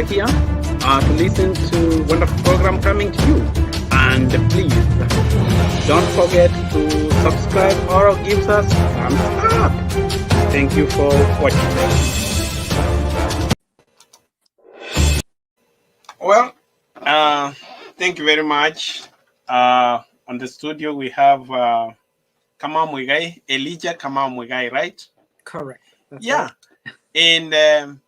here to listen to wonderful program coming to you. And please don't forget to subscribe or give us thumbs up. Thank you for watching. Well, thank you very much. On the studio we have Muigai, Elijah Muigai, right? Correct. That's yeah. Right. And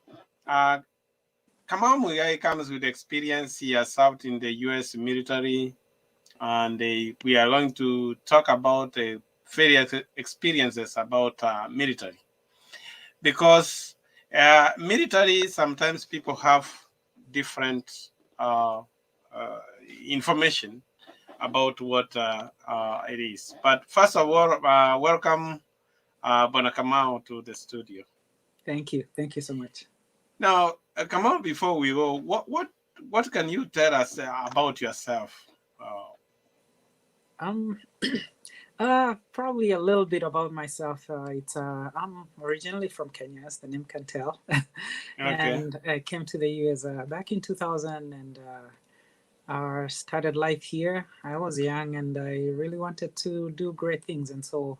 Muigai comes with experience. He has served in the U.S. military, and we are going to talk about various experiences about military, because military, sometimes people have different information about what it is. But first of all, welcome Bona Kamau to the studio. Thank you so much. Now, Kamau, before we go, what can you tell us about yourself? Probably a little bit about myself. I'm originally from Kenya, as the name can tell. Okay. And I came to the US back in 2000 and started life here. I was young and I really wanted to do great things, and so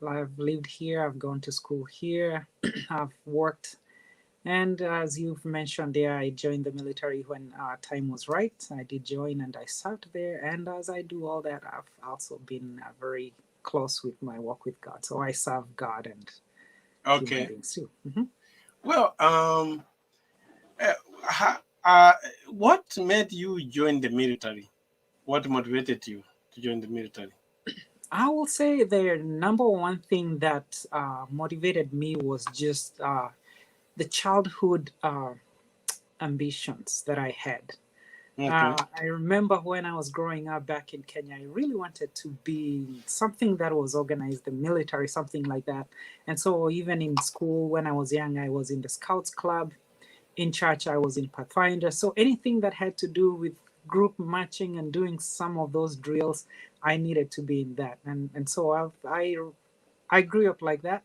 I've lived here. I've gone to school here. I've worked. And as you've mentioned there, I joined the military when time was right. I did join and I served there. And as I do all that, I've also been very close with my walk with God. So I serve God and human beings too. Mm-hmm. Well, what made you join the military? What motivated you to join the military? I will say the number one thing that motivated me was just the childhood ambitions that I had. Okay. I remember when I was growing up back in Kenya, I really wanted to be something that was organized, the military, something like that. And so even in school, when I was young, I was in the Scouts Club. In church, I was in Pathfinder. So anything that had to do with group marching and doing some of those drills, I needed to be in that. And so I grew up like that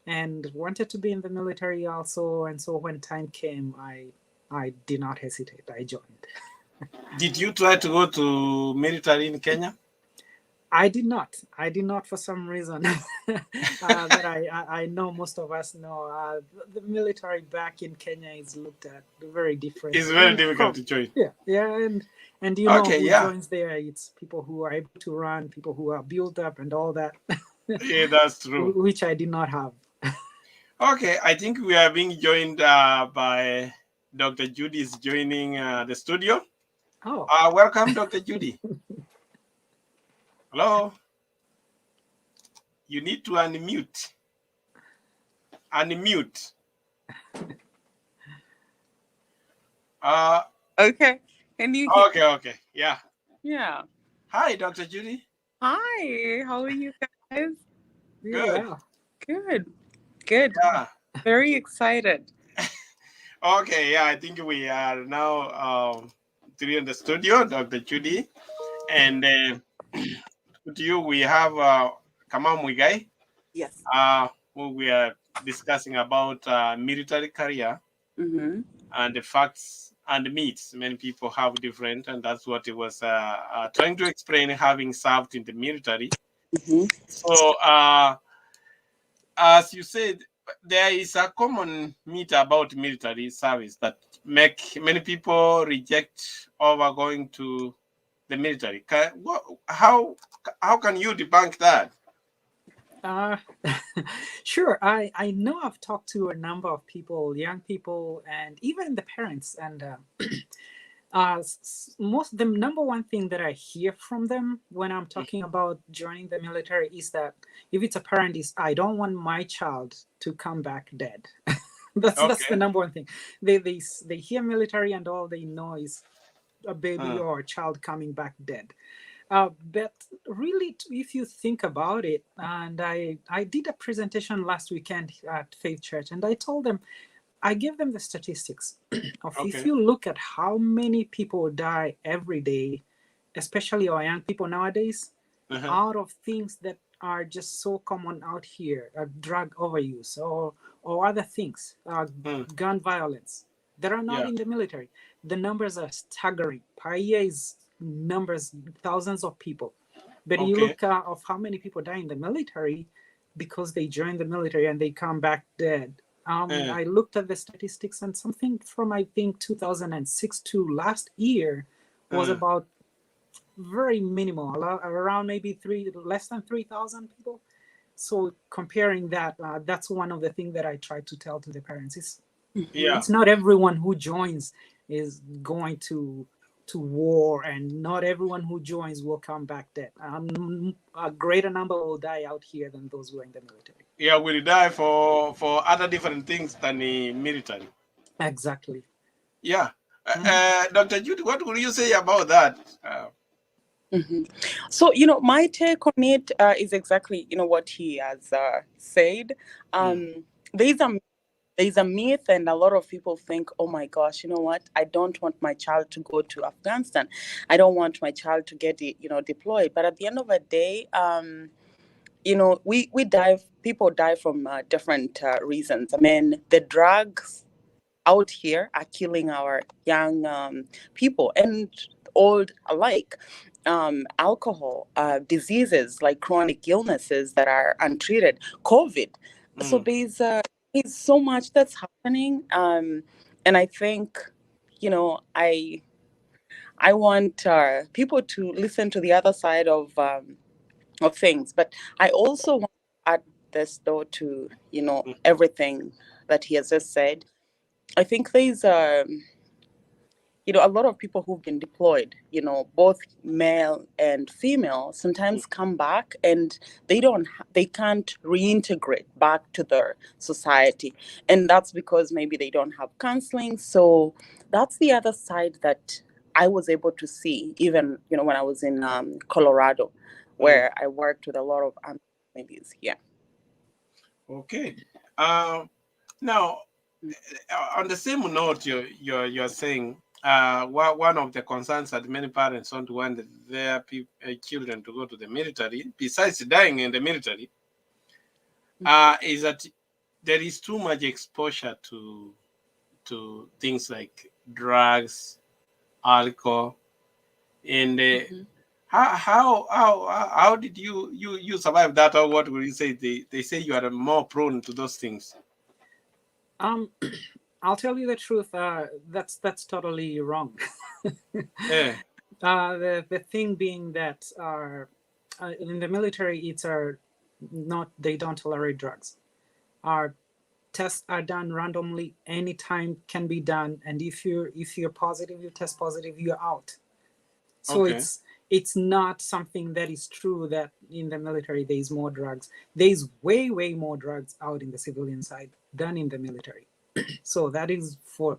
and wanted to be in the military also. And so when time came, I did not hesitate. I joined. Did you try to go to military in Kenya? I did not. I did not for some reason that I know most of us know. The military back in Kenya is looked at very different. It's very difficult to join. Yeah, and you know who joins there? It's people who are able to run, people who are built up, and all that. Yeah, that's true. Which I did not have. Okay, I think we are being joined by Dr. Judy is joining the studio. Oh, welcome, Dr. Judy. Hello. You need to unmute. Unmute. Okay. Can you hear? Okay. Yeah. Yeah. Hi, Dr. Judy. Hi. How are you guys? Good. Good. Yeah. Very excited. Okay. Yeah, I think we are now three in the studio, Dr. Judy. And to you, we have Muigai. Yes. Who we are discussing about military career and the facts and myths. Many people have different, and that's what it was trying to explain, having served in the military. So, as you said, there is a common myth about military service that make many people reject over going to the military. How can you debunk that? Sure. I know I've talked to a number of people, young people, and even the parents. And the number one thing that I hear from them when I'm talking about joining the military is that if it's a parent, is I don't want my child to come back dead. That's the number one thing. They hear military and all they know is a baby or a child coming back dead. But really, if you think about it, and I did a presentation last weekend at Faith Church, and I told them, I gave them the statistics of if you look at how many people die every day, especially our young people nowadays, out of things that are just so common out here, drug overuse or other things, gun violence. that are not Yeah. in the military. The numbers are staggering. Per year is numbers, thousands of people. But you Okay. look of how many people die in the military because they join the military and they come back dead. Uh, I looked at the statistics, and something from I think 2006 to last year was uh, about very minimal, around maybe less than 3,000 people. So comparing that, that's one of the things that I try to tell to the parents. yeah. It's not everyone who joins is going to war, and not everyone who joins will come back dead. A greater number will die out here than those who are in the military. Yeah, will die for other different things than the military. Exactly. Yeah. Mhm. Dr. Judy, what would you say about that? Mhm. So, my take on it is exactly, what he has said. Mm, There's a there's a myth, and a lot of people think, oh my gosh, you know what? I don't want my child to go to Afghanistan. I don't want my child to get, deployed. But at the end of the day, we die. People die from different reasons. I mean, the drugs out here are killing our young people and old alike. Alcohol, diseases like chronic illnesses that are untreated, COVID. So mm, there's so much that's happening, and I think, I want people to listen to the other side of things, but I also want to add this though to mm. everything that he has just said. I think there's a lot of people who've been deployed, both male and female, sometimes come back and they can't reintegrate back to their society. And that's because maybe they don't have counseling. So that's the other side that I was able to see, even, when I was in Colorado, Mm. where I worked with a lot of families. Yeah. Okay. Um, Now, on the same note, you're saying one of the concerns that many parents don't want their children to go to the military, besides dying in the military, is that there is too much exposure to things like drugs, alcohol, and Mhm. how did you survive that, or what will you say? They say you are more prone to those things. Um, I'll tell you the truth. That's totally wrong. Yeah. The thing being that in the military, it's not they don't tolerate drugs. Our tests are done randomly. Anytime can be done, and if you're positive, you test positive, you're out. So Okay. it's not something that is true that in the military there is more drugs. There's way more drugs out in the civilian side than in the military. So that is for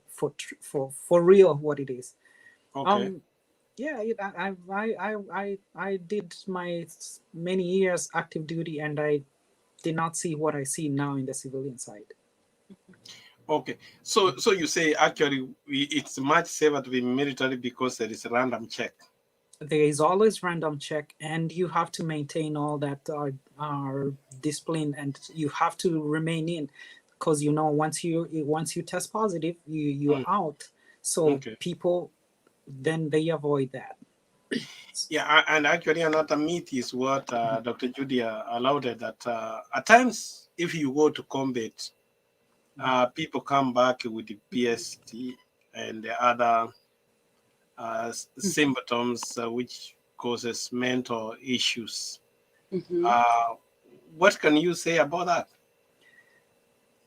real what it is. Okay. Um, yeah, I did my many years active duty, and I did not see what I see now in the civilian side. Okay, so you say actually it's much safer to be military because there is a random check. There is always random check, and you have to maintain all that are discipline, and you have to remain in, because once you test positive, you're Mm, out. So okay. people then they avoid that. Yeah, and actually another myth is what Dr. Judy allowed that at times if you go to combat, people come back with the PST and the other symptoms which causes mental issues. Mhm. Uh, what can you say about that?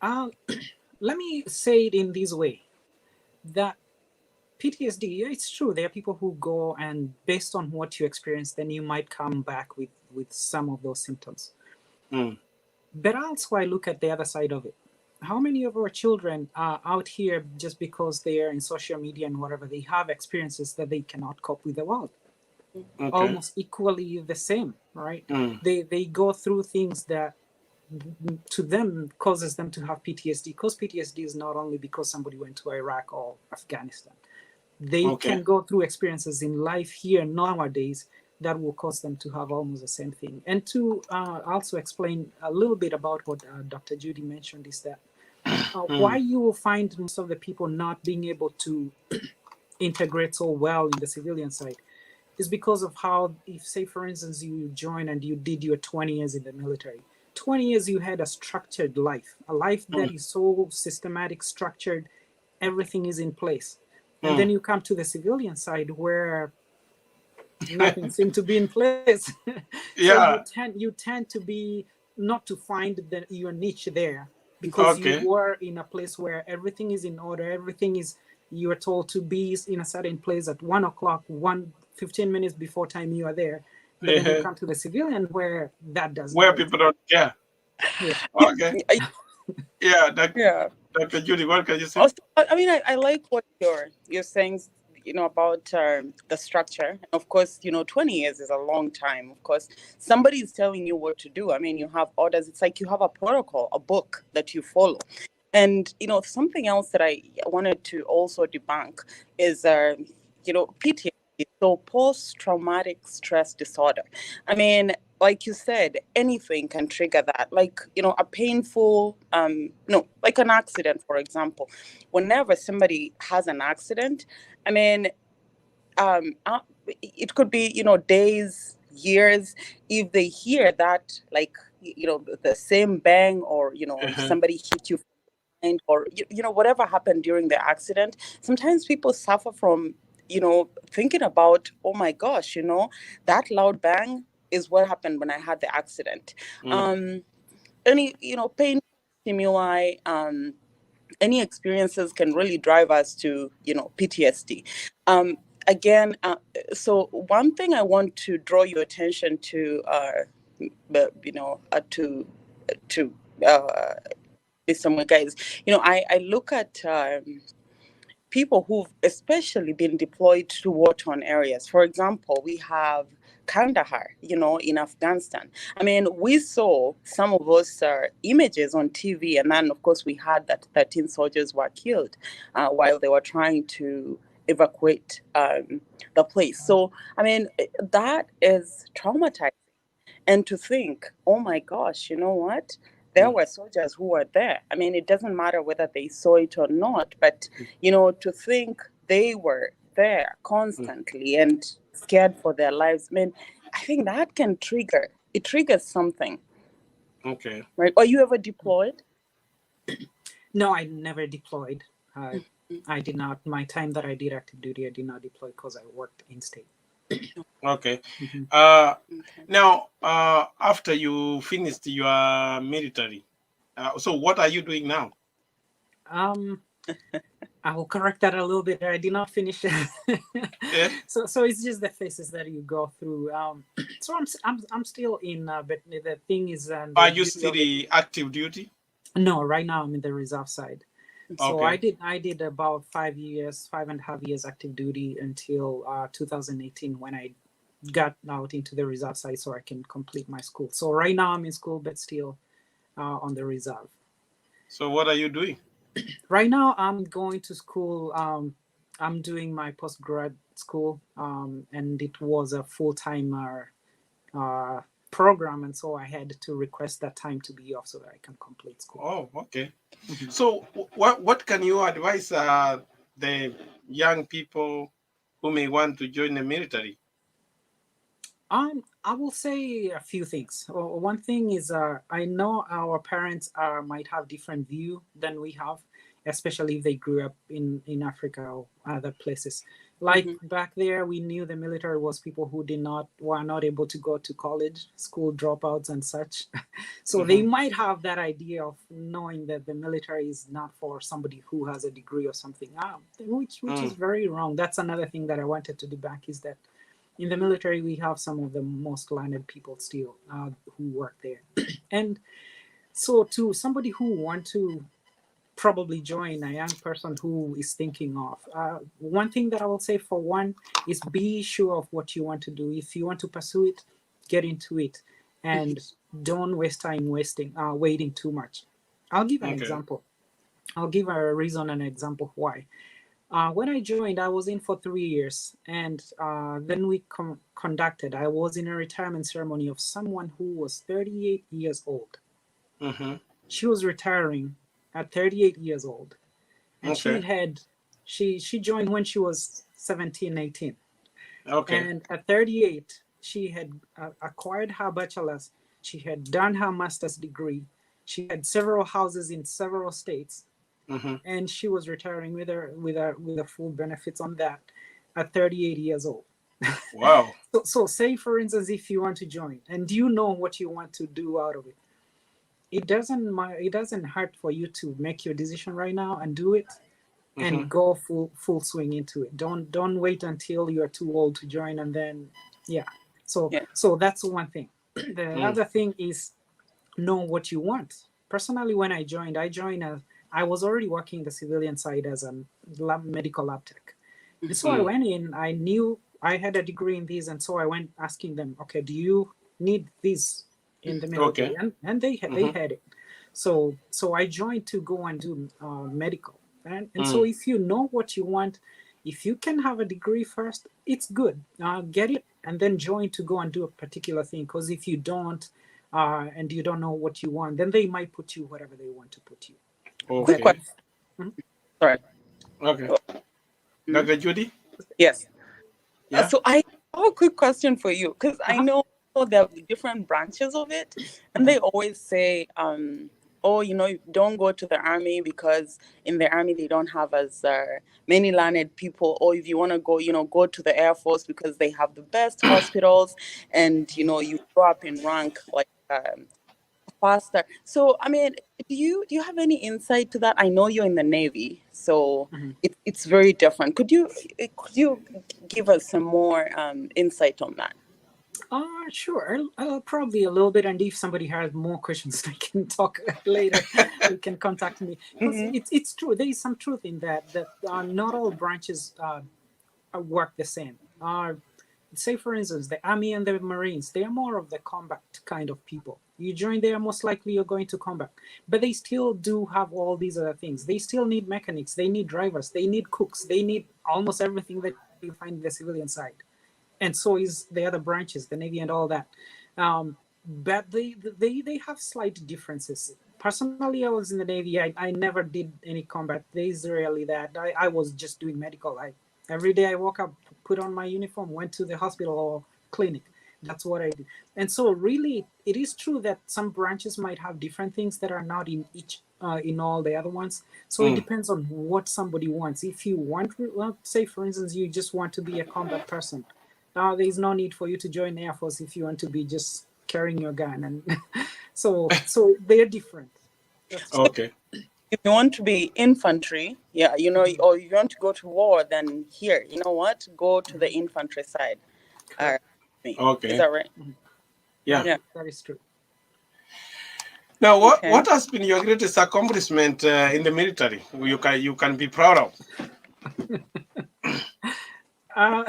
Uh, Let me say it in this way, that PTSD, yeah, it's true. There are people who go, and based on what you experience, then you might come back with some of those symptoms. Mm, But also, I look at the other side of it. How many of our children are out here just because they are in social media and whatever, they have experiences that they cannot cope with the world? okay. Almost equally the same, right? Mm, They go through things that to them causes them to have PTSD. Because PTSD is not only because somebody went to Iraq or Afghanistan. They okay. can go through experiences in life here nowadays that will cause them to have almost the same thing. And to also explain a little bit about what Dr. Judy mentioned is that Why you will find most of the people not being able to integrate so well in the civilian side is because of how, if say for instance you join and you did your 20 years in the military, 20 years you had a structured life, a life that is so systematic, structured, everything is in place. And then you come to the civilian side where nothing seemed to be in place. So you tend to be not to find your niche there, because you were in a place where everything is in order, everything is, you are told to be in a certain place at 1 o'clock, 15 minutes before time you are there. But then you come to the civilian where that doesn't where work. people don't care. Okay. Dr. Judy, what can you say? Also, I mean, I like what you're saying, about the structure. Of course, 20 years is a long time. Of course, somebody is telling you what to do. I mean, you have orders. It's like you have a protocol, a book that you follow. And, something else that I wanted to also debunk is, PTSD, so post-traumatic stress disorder. I mean, like you said, anything can trigger that. Like, a painful, like an accident, for example. Whenever somebody has an accident, I mean, it could be, days, years, if they hear that, like, the same bang, or, somebody hit you, or, whatever happened during the accident. Sometimes people suffer from, thinking about, oh my gosh, that loud bang is what happened when I had the accident. Any, pain stimuli, any experiences can really drive us to, PTSD. Again, so one thing I want to draw your attention to, to Mr. Muigai is, I look at people who've especially been deployed to war-torn areas. For example, we have Kandahar, in Afghanistan. I mean, we saw some of those images on TV, and then, of course, we had that 13 soldiers were killed while they were trying to evacuate the place. So, I mean, that is traumatizing. And to think, oh my gosh, you know what? There were soldiers who were there. I mean, it doesn't matter whether they saw it or not, but, to think they were there constantly and scared for their lives. I mean, I think that triggers something. Okay. Right? Are you ever deployed? No, I never deployed. I did not. My time that I did active duty, I did not deploy because I worked in state. Okay. Now, after you finished your military, so what are you doing now? I will correct that a little bit. I did not finish. So it's just the phases that you go through. So I'm still in, but the thing is, are you still active duty? No, right now I'm in the reserve side. So Okay. I did about 5.5 years active duty until 2018, when I got out into the reserve side so I can complete my school. So right now I'm in school, but still on the reserve. So what are you doing? Right now I'm going to school. I'm doing my postgrad school, and it was a full-time program, and so I had to request that time to be off so that I can complete school. Oh, okay. So what can you advise the young people who may want to join the military? I will say a few things. One thing is, I know our parents might have different view than we have, especially if they grew up in Africa or other places. Like back there, we knew the military was people who were not able to go to college, school dropouts and such. So they might have that idea of knowing that the military is not for somebody who has a degree or something, which is very wrong. That's another thing that I wanted to debunk, is that in the military, we have some of the most learned people still who work there. And so to somebody who want to probably join, a young person who is thinking of, one thing that I will say, for one, is be sure of what you want to do. If you want to pursue it, get into it, and don't waste time waiting too much. I'll give an example. I'll give a reason and an example why. When I joined, I was in for 3 years, and then we I was in a retirement ceremony of someone who was 38 years old. She was retiring at 38 years old. And Okay. she joined when she was 17, 18. Okay. And at 38, she had acquired her bachelor's. She had done her master's degree. She had several houses in several states, Mm-hmm. and she was retiring with her full benefits on that at 38 years old. Wow. So say for instance, if you want to join and you know what you want to do out of it, it doesn't hurt for you to make your decision right now and do it Mm-hmm. and go full swing into it. Don't wait until you're too old to join and then yeah. So Yeah. so that's one thing. The Mm. other thing is know what you want. Personally, when I joined as I was already working the civilian side as a medical lab tech. And so I Mm. went in, I knew I had a degree in this, and so I went asking them, okay, do you need this in the military? Okay. And they Mm-hmm. had it. So I joined to go and do medical. And so Mm. if you know what you want, if you can have a degree first, it's good. Get it and then join to go and do a particular thing. Because if you don't, and you don't know what you want, then they might put you whatever they want to put you. Quick But Okay. question. if Mhm. Sorry. Okay. Mhm. Dr. Judy? Yes. Yeah. So I have a quick question for you because I Uh-huh. know there are different branches of it, and they always say, "Oh, don't go to the army because in the army they don't have as many learned people. Or if you want to go, go to the Air Force because they have the best hospitals, and you go up in rank like faster." So, I mean, do you have any insight to that? I know you're in the Navy, so Mhm. it's very different. Could you give us some more insight on that? Sure. Probably a little bit. And if somebody has more questions, they can talk later. They can contact me because Mm-hmm. it's true. There is some truth in that not all branches work the same. Say, for instance, the Army and the Marines, they are more of the combat kind of people. You join there, most likely you're going to combat. But they still do have all these other things. They still need mechanics, they need drivers, they need cooks, they need almost everything that you find in the civilian side. And so is the other branches, the Navy and all that. But they have slight differences. Personally, I was in the Navy. I never did any combat. There's rarely that. I was just doing medical. Every day I woke up, put on my uniform, went to the hospital or clinic. That's what I did. And so really, it is true that some branches might have different things that are not in each in all the other ones. So it Mm. depends on what somebody wants. If you want, well, say for instance, you just want to be a combat person, there's no need for you to join the Air Force if you want to be just carrying your gun. And so they're different. That's Okay. If you want to be infantry, yeah, Mhm. or if you want to go to war, then here, you know what? Go to the infantry side. Uh, Correct. is Okay. that right? Mhm. Yeah. Yeah. That is true. Now, what Okay. what has been your greatest accomplishment in the military? You can be proud of. Uh,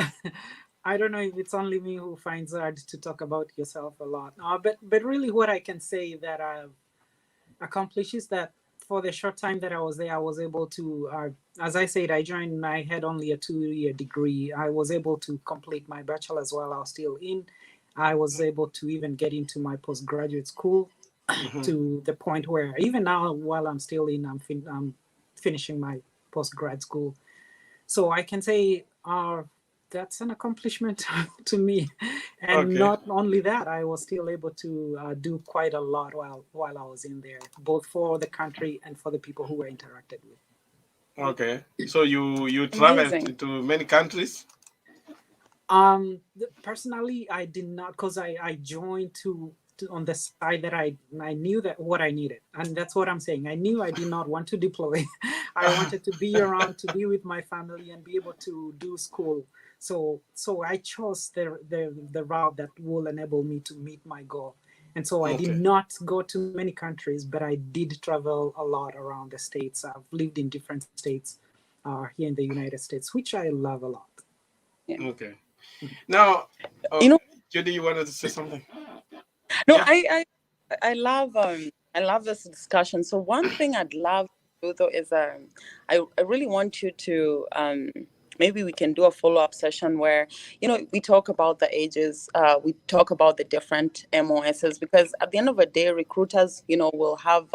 I don't know if it's only me who finds it hard to talk about yourself a lot. But really, what I can say that I've accomplished is that for the short time that I was there, I was able to, as I said, I joined. I had only a 2-year degree. I was able to complete my bachelor's while I was still in. I was able to even get into my postgraduate school Mm-hmm. to the point where even now, while I'm still in, I'm finishing my postgrad school. So I can say that's an accomplishment to me. And Okay. not only that, I was still able to do quite a lot while I was in there, both for the country and for the people who were interacted with. Okay. So you traveled Amazing. to many countries. Personally, I did not, because I joined to on the side that I knew that what I needed, and that's what I'm saying. I knew I did not want to deploy. I wanted to be around, to be with my family, and be able to do school. So I chose the route that will enable me to meet my goal. And so I did Okay. not go to many countries, but I did travel a lot around the states. I've lived in different states here in the United States, which I love a lot. Yeah. Okay. Now, You know, Judy, you wanted to say something? no, Yeah. I love this discussion. So one thing I'd love to do though is I really want you to maybe we can do a follow-up session where, we talk about the ages, we talk about the different MOSs, because at the end of the day, recruiters, will have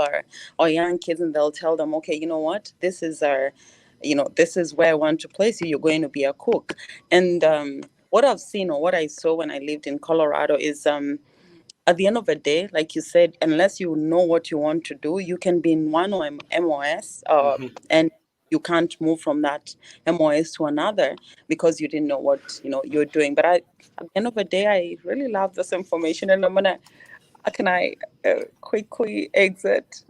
our young kids, and they'll tell them, okay, you know what, this is this is where I want to place you. You're going to be a cook. And what I've seen, or what I saw when I lived in Colorado, is at the end of the day, like you said, unless you know what you want to do, you can be in one MOS, and you can't move from that MOS to another because you didn't know what you're doing. But at the end of the day, I really love this information, and can I quickly exit,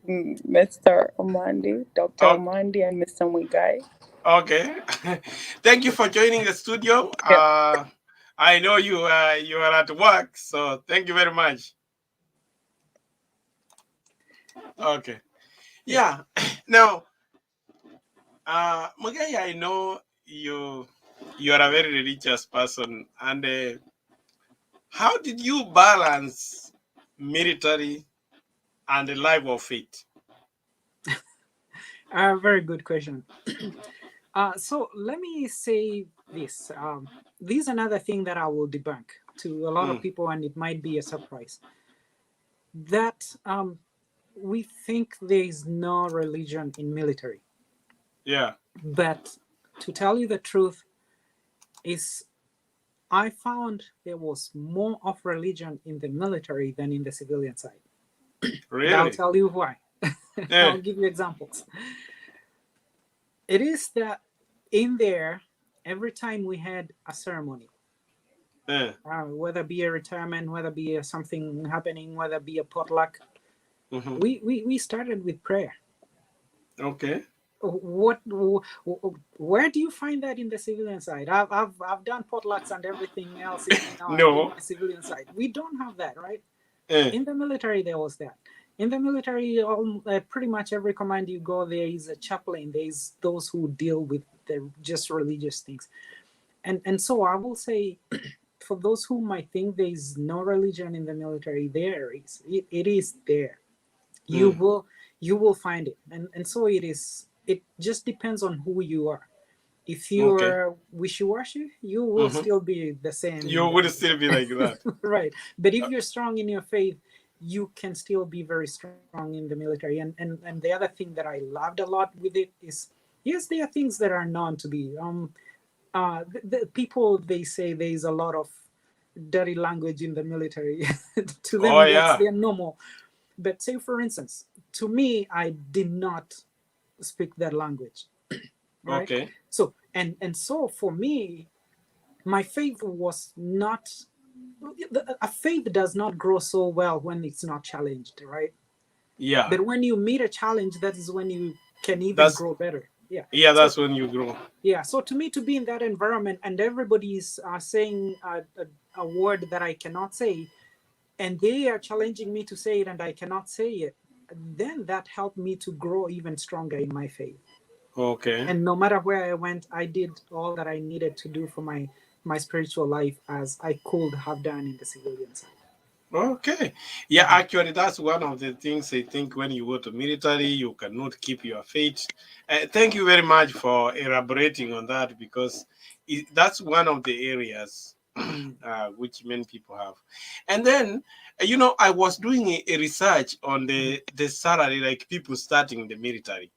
Mr. Omandi, Dr. Oh, Omandi, and Mr. Muigai. okay. Thank you for joining the studio. Yeah. I know you are at work, so thank you very much. Okay. Yeah. Now, Mugai, I know you are a very religious person, and how did you balance military and the life of faith? Very good question. So let me say this. This is another thing that I will debunk to a lot of people, and it might be a surprise. That we think there is no religion in military. Yeah. But to tell you the truth, is I found there was more of religion in the military than in the civilian side. Really? And I'll tell you why. Yeah. I'll give you examples. It is that in there, every time we had a ceremony, whether be a retirement, whether be something happening, whether be a potluck, we started with prayer. Okay. Where do you find that in the civilian side? I've done potlucks and everything else in No. my civilian side. We don't have that, right? Yeah. In the military, there was that. In the military, pretty much every command you go, there is a chaplain. There is those who deal with the just religious things, and so I will say, for those who might think there is no religion in the military, there is. It is there. You will find it, and so it is. It just depends on who you are. If you're wishy-washy, you will still be the same. You would still be like that. Right. But if you're strong in your faith, you can still be very strong in the military. And the other thing that I loved a lot with it is, yes, there are things that are known to be. The people, they say there's a lot of dirty language in the military. To them, that's their normal. But say, for instance, to me, I did not speak that language. Right? Okay. So and so for me, my faith was not. A faith does not grow so well when it's not challenged, right? Yeah. But when you meet a challenge, that is when you can even grow better. Yeah. Yeah, that's when you grow. Yeah. So to me, to be in that environment and everybody is saying a word that I cannot say, and they are challenging me to say it, and I cannot say it, then that helped me to grow even stronger in my faith. Okay. And no matter where I went, I did all that I needed to do for my spiritual life as I could have done in the civilian side. Okay. Yeah, actually, that's one of the things I think when you go to military, you cannot keep your faith. Thank you very much for elaborating on that, because that's one of the areas which many people have. And then, I was doing a research on the salary, like people starting the military.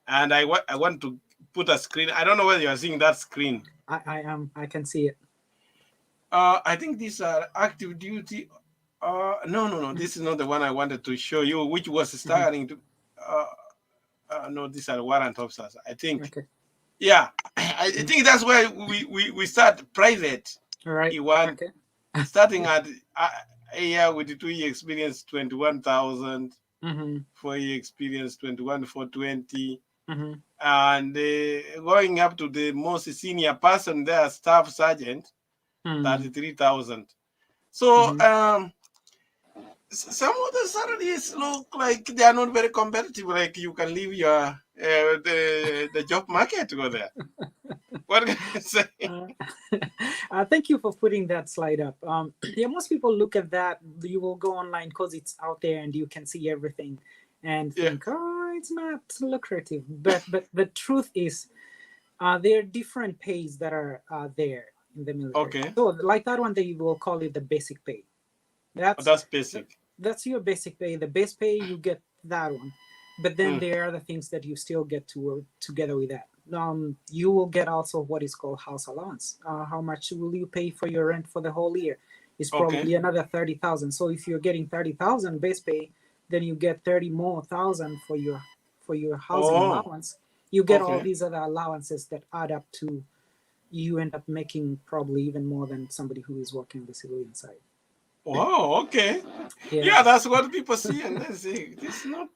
And I want to put a screen. I don't know whether you are seeing that screen. I am. I can see it. I think these are active duty. No. This is not the one I wanted to show you, which was starting to. No, these are warrant officers. I think. Okay. Yeah, I think that's where we start private. All right. You want okay. Starting at a year with the 2 year experience, 21,000. 4 year experience, 21,420. And going up to the most senior person there, staff sergeant, 33,000. So some of the salaries look like they are not very competitive. Like you can leave your the job market to go there. What can I say? Thank you for putting that slide up. Yeah, most people look at that. You will go online because it's out there and you can see everything, and think, oh, it's not lucrative. But the truth is, There are different pays that are there in the military. Okay. So like that one, they will call it the basic pay. That's basic. That's your basic pay. The base pay, you get that one, but then there are the things that you still get to work together with that. You will get also what is called house allowance. How much will you pay for your rent for the whole year? It's probably Okay. another 30,000. So if you're getting 30,000 base pay, then you get 30 more thousand for your housing Oh, allowance. You get all okay. these other allowances that add up to, you end up making probably even more than somebody who is working the civilian side. Wow, okay. Yeah. Yeah, that's what people see and then say it's not.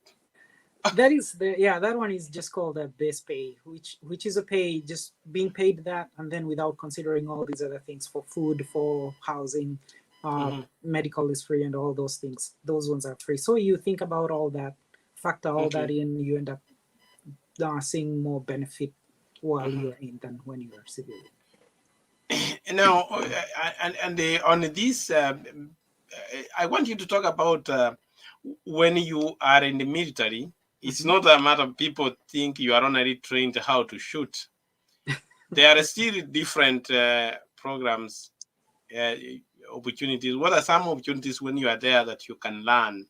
That one is just called a base pay, which is a pay just being paid that, and then without considering all these other things for food, for housing, medical is free, and all those things. Those ones are free. So you think about all that, factor all that Okay. in, you end up seeing more benefit while you're in than when you are civilian. Now, on this, I want you to talk about when you are in the military. It's not a matter of people think you are only trained how to shoot. There are still different programs, uh, opportunities. What are some opportunities when you are there that you can learn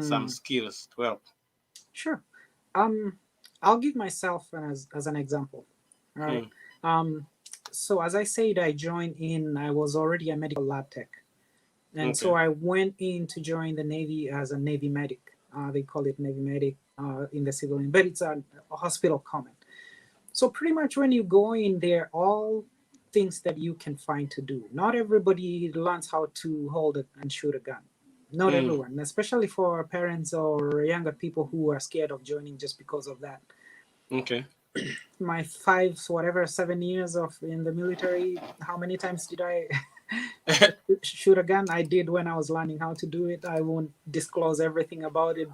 some skills to help? Sure. I'll give myself as an example. All right. So as I said, I was already a medical lab tech. And so I went in to join the Navy as a Navy medic. They call it Navy medic in the civilian, but it's a hospital comment. So pretty much when you go in there, all things that you can find to do. Not everybody learns how to hold it and shoot a gun. Not everyone, especially for parents or younger people who are scared of joining just because of that. Okay. My 7 years of in the military, how many times did I shoot a gun? I did when I was learning how to do it. I won't disclose everything about it,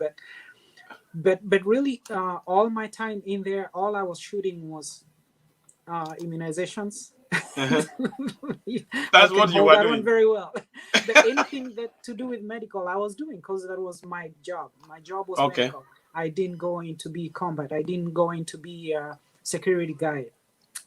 but really, all my time in there, all I was shooting was immunizations. I That's can what you hold were that one doing. very well. But anything that to do with medical, I was doing because that was my job. My job was Okay. medical. I didn't go in to be combat. I didn't go in to be a security guy.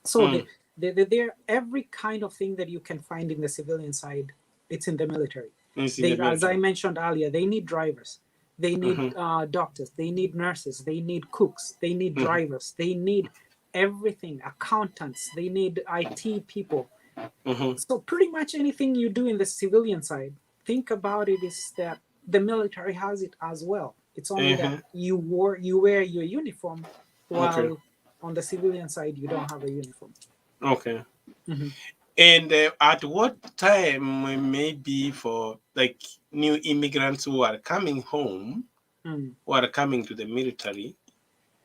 So they're every kind of thing that you can find in the civilian side, it's in the military. It's in the As I military. mentioned earlier, they need drivers. They need doctors. They need nurses. They need cooks. They need drivers. They need everything. Accountants. They need IT people. So pretty much anything you do in the civilian side, think about it is that the military has it as well. It's only that you wear your uniform, Okay. while on the civilian side you don't have a uniform. Okay. And at what time, maybe for like new immigrants who are coming home, who are coming to the military,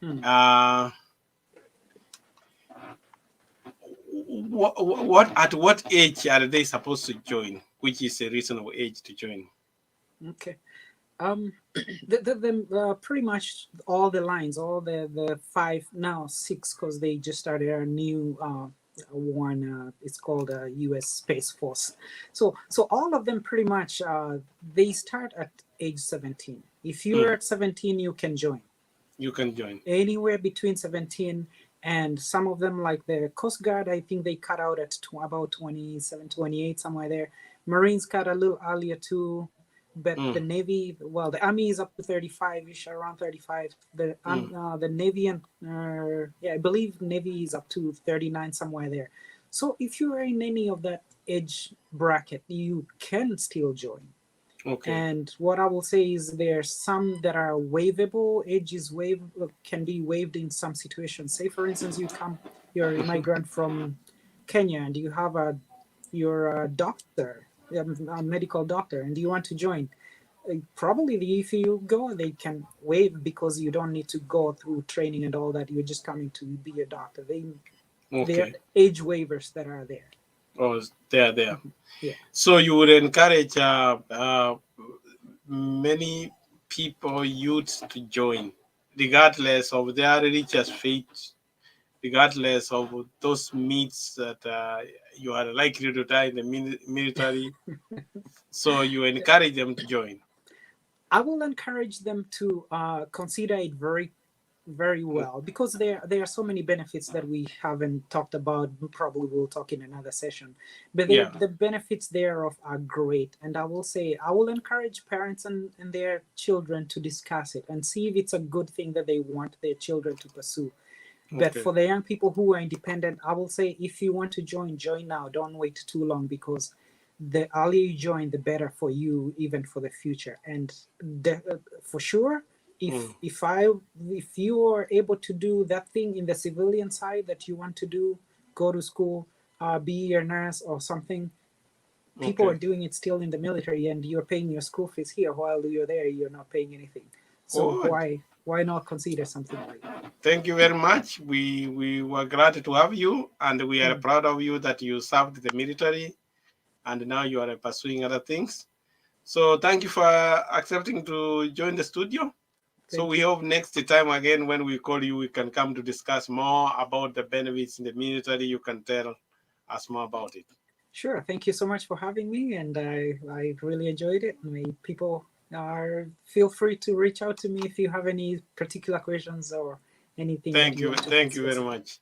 at what age are they supposed to join? Which is a reasonable age to join? Okay. Pretty much all the lines, all the 5, now 6, because they just started a new one. It's called U.S. Space Force. So all of them pretty much they start at age 17. If you're at 17, you can join. You can join Anywhere between 17, and some of them, like the Coast Guard, I think they cut out at about 27, 28, somewhere there. Marines cut a little earlier too. But the Navy, well, the Army is up to 35-ish, around 35. The Navy and I believe Navy is up to 39, somewhere there. So if you are in any of that age bracket, you can still join. Okay. And what I will say is there's some that are waivable. Age is can be waived in some situations. Say, for instance, you're a migrant from Kenya, and you have you're a doctor, a medical doctor, and you want to join. Probably if you go, they can waive, because you don't need to go through training and all that. You're just coming to be a doctor. There are age waivers that are there. Oh, they're there. Yeah. So you would encourage many people, youths, to join, regardless of their religious faith, regardless of those myths that you are likely to die in the military. So you encourage them to join. I will encourage them to consider it very, very well, because there are so many benefits that we haven't talked about. Probably we'll talk in another session, but Yeah. the benefits thereof are great. And I will say, I will encourage parents and their children to discuss it and see if it's a good thing that they want their children to pursue. But Okay. for the young people who are independent, I will say, if you want to join now. Don't wait too long, because the earlier you join, the better for you, even for the future. And for sure, Mm. if you are able to do that thing in the civilian side that you want to do, go to school, be a nurse or something. People Okay. are doing it still in the military, and you're paying your school fees here. While you're there, you're not paying anything. So Good. why not consider something like that? Thank you very much. We were glad to have you, and we are Mm. proud of you that you served the military, and now you are pursuing other things. So thank you for accepting to join the studio. So Thank we you. hope next time again when we call you, we can come to discuss more about the benefits in the military. You can tell us more about it. Sure. Thank you so much for having me, and I really enjoyed it. People are feel free to reach out to me if you have any particular questions or anything that Thank you you. want to Thank you very discuss. much.